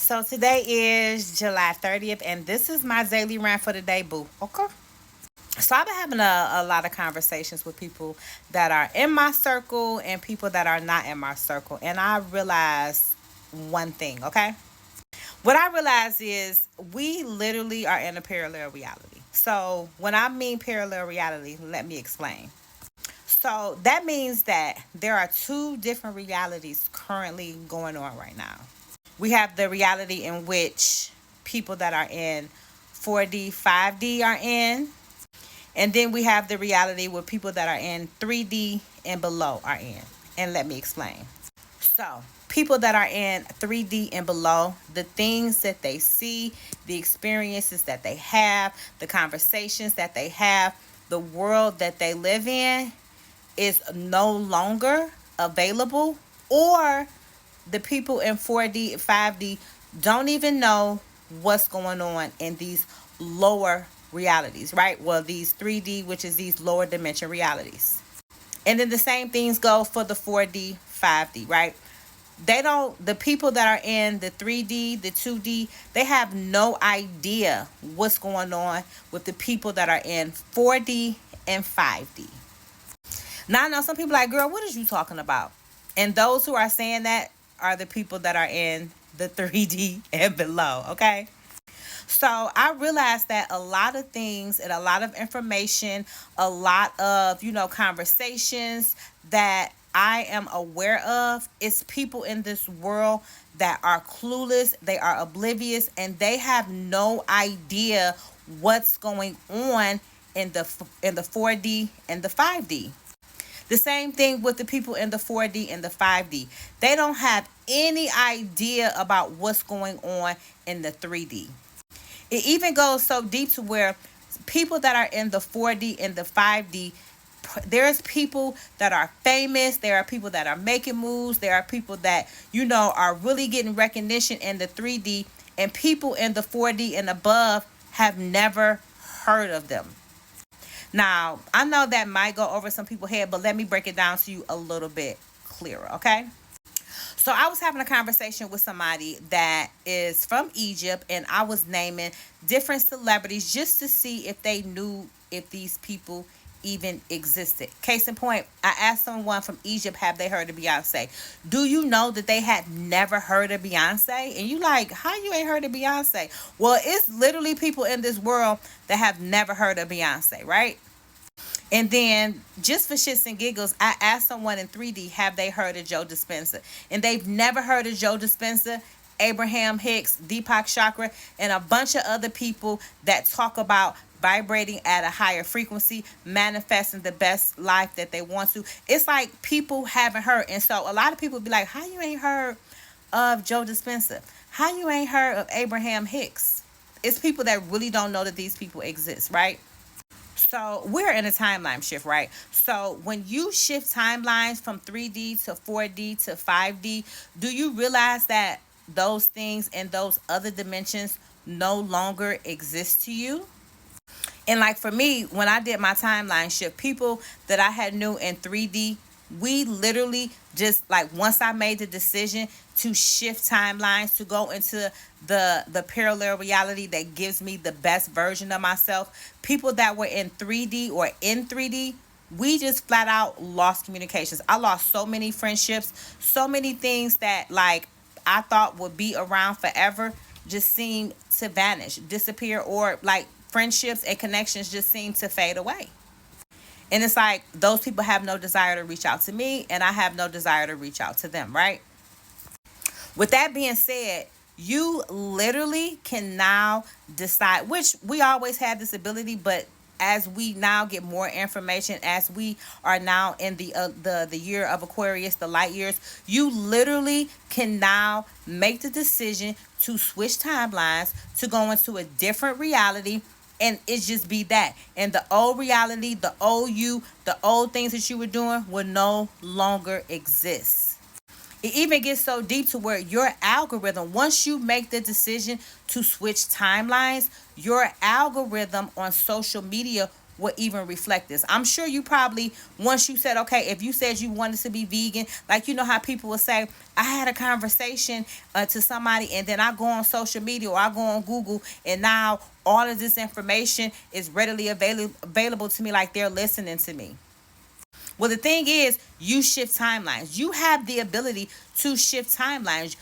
So today is July 30th, and this is my daily rant for the day, boo. Okay. So I've been having a lot of conversations with people that are in my circle and people that are not in my circle. And I realized one thing, okay? What I realize is we literally are in a parallel reality. So when I mean parallel reality, let me explain. So that means that there are two different realities currently going on right now. We have the reality in which people that are in 4D, 5D are in. And then we have the reality where people that are in 3D and below are in. And let me explain. So, people that are in 3D and below, the things that they see, the experiences that they have, the conversations that they have, the world that they live in is no longer available, or the people in 4D, 5D don't even know what's going on in these lower realities, right? Well, these 3D, which is these lower dimension realities. And then the same things go for the 4D, 5D, right? The people that are in the 3D, the 2D, they have no idea what's going on with the people that are in 4D and 5D. Now, I know some people are like, girl, what is you talking about? And those who are saying that are the people that are in the 3D and below, okay? So I realized that a lot of things and a lot of information, a lot of, conversations that I am aware of is people in this world that are clueless, they are oblivious, and they have no idea what's going on in the 4D and the 5D. The same thing with the people in the 4D and the 5D. They don't have any idea about what's going on in the 3D. It even goes so deep to where people that are in the 4D and the 5D, there's people that are famous, there are people that are making moves, there are people that, are really getting recognition in the 3D, and people in the 4D and above have never heard of them. Now, I know that might go over some people's head, but let me break it down to you a little bit clearer, okay? So I was having a conversation with somebody that is from Egypt, and I was naming different celebrities just to see if they knew if these people even existed. Case in point, I asked someone from Egypt, have they heard of Beyonce? Do you know that they had never heard of Beyonce? And you like, how you ain't heard of Beyonce? Well, it's literally people in this world that have never heard of Beyonce, right? And then, just for shits and giggles, I asked someone in 3D, have they heard of Joe Dispenza? And they've never heard of Joe Dispenza, Abraham Hicks, Deepak Chakra, and a bunch of other people that talk about vibrating at a higher frequency, manifesting the best life that they want to. It's like people haven't heard. And so a lot of people be like, how you ain't heard of Joe Dispenza? How you ain't heard of Abraham Hicks? It's people that really don't know that these people exist, right? So we're in a timeline shift, right? So when you shift timelines from 3D to 4D to 5D, do you realize that those things and those other dimensions no longer exist to you? And like for me, when I did my timeline shift, people that I had knew in 3D, we literally just like once I made the decision to shift timelines to go into the parallel reality that gives me the best version of myself, people that were in 3D or in 3D, we just flat out lost communications. I lost so many friendships, so many things that like I thought would be around forever just seemed to vanish, disappear, or like friendships and connections just seem to fade away. And it's like those people have no desire to reach out to me, and I have no desire to reach out to them, right? With that being said, you literally can now decide, which we always had this ability, but as we now get more information, as we are now in the year of Aquarius, the light years, you literally can now make the decision to switch timelines, to go into a different reality, and it just be that. And the old reality, the old you, the old things that you were doing will no longer exist. It even gets so deep to where your algorithm, once you make the decision to switch timelines, your algorithm on social media will even reflect this. I'm sure you probably, once you said, okay, if you said you wanted to be vegan, like, you know how people will say, I had a conversation to somebody, and then I go on social media or I go on Google, and now all of this information is readily available to me, like they're listening to me. Well, the thing is, you shift timelines. You have the ability to shift timelines.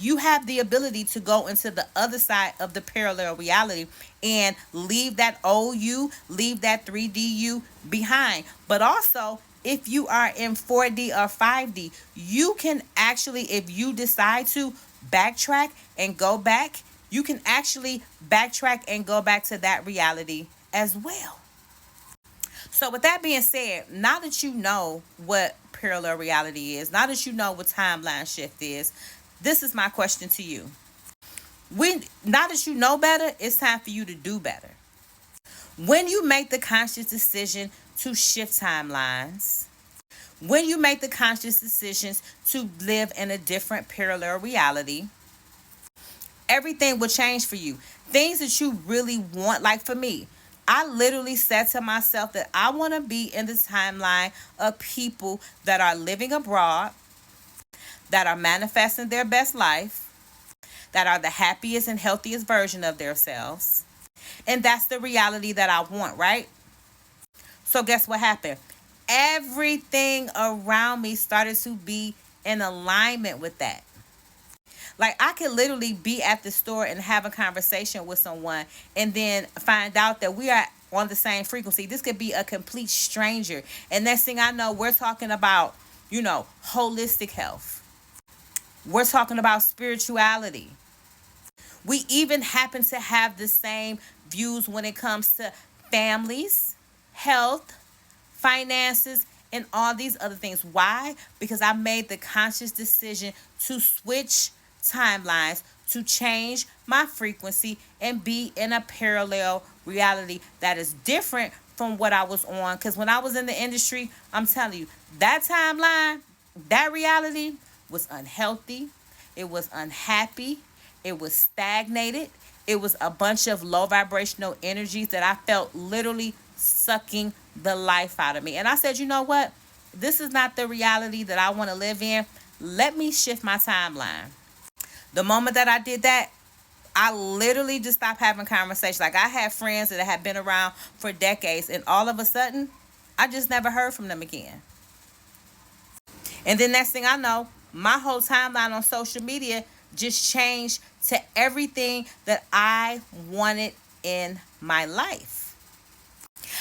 You have the ability to go into the other side of the parallel reality and leave that old you, leave that 3D you behind. But also, if you are in 4D or 5D, you can actually, if you decide to backtrack and go back, you can actually backtrack and go back to that reality as well. So, with that being said, now that you know what parallel reality is, now that you know what timeline shift is, this is my question to you. Now that you know better, it's time for you to do better. When you make the conscious decision to shift timelines, when you make the conscious decisions to live in a different parallel reality, everything will change for you. Things that you really want, like for me, I literally said to myself that I want to be in the timeline of people that are living abroad, that are manifesting their best life, that are the happiest and healthiest version of themselves. And that's the reality that I want, right? So guess what happened? Everything around me started to be in alignment with that. Like, I could literally be at the store and have a conversation with someone and then find out that we are on the same frequency. This could be a complete stranger. And next thing I know, we're talking about, holistic health. We're talking about spirituality. We even happen to have the same views when it comes to families, health, finances, and all these other things. Why? Because I made the conscious decision to switch timelines, to change my frequency and be in a parallel reality that is different from what I was on. Because when I was in the industry, I'm telling you, that timeline, that reality was unhealthy. It was unhappy. It was stagnated. It was a bunch of low vibrational energies that I felt literally sucking the life out of me. And I said, you know what? This is not the reality that I want to live in. Let me shift my timeline. The moment that I did that, I literally just stopped having conversations. Like, I had friends that had been around for decades, and all of a sudden, I just never heard from them again. And then next thing I know, my whole timeline on social media just changed to everything that I wanted in my life.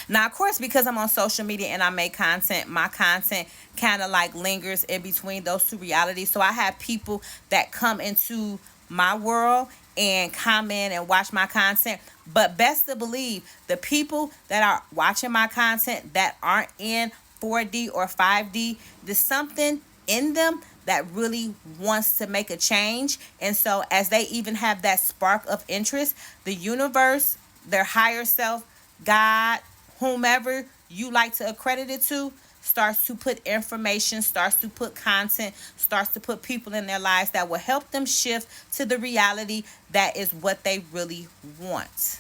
Now, of course, because I'm on social media and I make content, my content kind of like lingers in between those two realities. So I have people that come into my world and comment and watch my content. But best to believe, the people that are watching my content that aren't in 4D or 5D, there's something in them that really wants to make a change. And so as they even have that spark of interest, the universe, their higher self, God, whomever you like to accredit it to, starts to put information, starts to put content, starts to put people in their lives that will help them shift to the reality that is what they really want.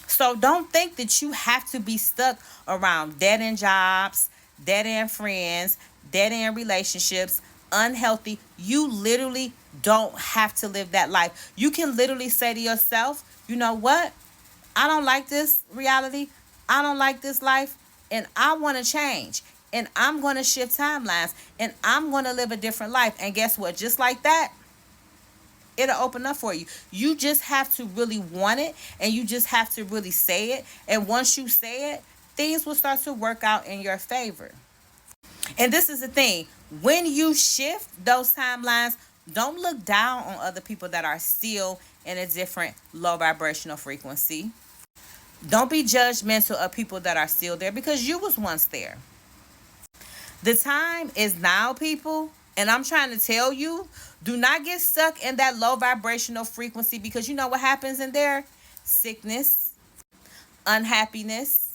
So don't think that you have to be stuck around dead-end jobs, dead-end friends, dead-end relationships, unhealthy. You literally don't have to live that life. You can literally say to yourself, you know what? I don't like this reality. I don't like this life, and I want to change. And I'm going to shift timelines, and I'm going to live a different life. And guess what? Just like that, it'll open up for you. You just have to really want it, and you just have to really say it. And once you say it, things will start to work out in your favor. And this is the thing. When you shift those timelines, don't look down on other people that are still in a different low vibrational frequency. Don't be judgmental of people that are still there, because you was once there. The time is now, people. And I'm trying to tell you, do not get stuck in that low vibrational frequency, because you know what happens in there? Sickness, unhappiness,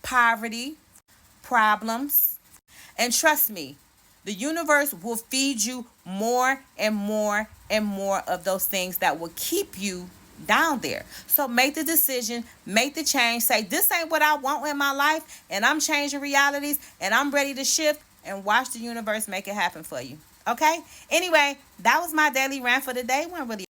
poverty, problems. And trust me, the universe will feed you more and more and more of those things that will keep you down there. So make the decision, make the change, say this ain't what I want in my life, and I'm changing realities, and I'm ready to shift, and watch the universe make it happen for you. Okay? Anyway, that was my daily rant for the day. It wasn't really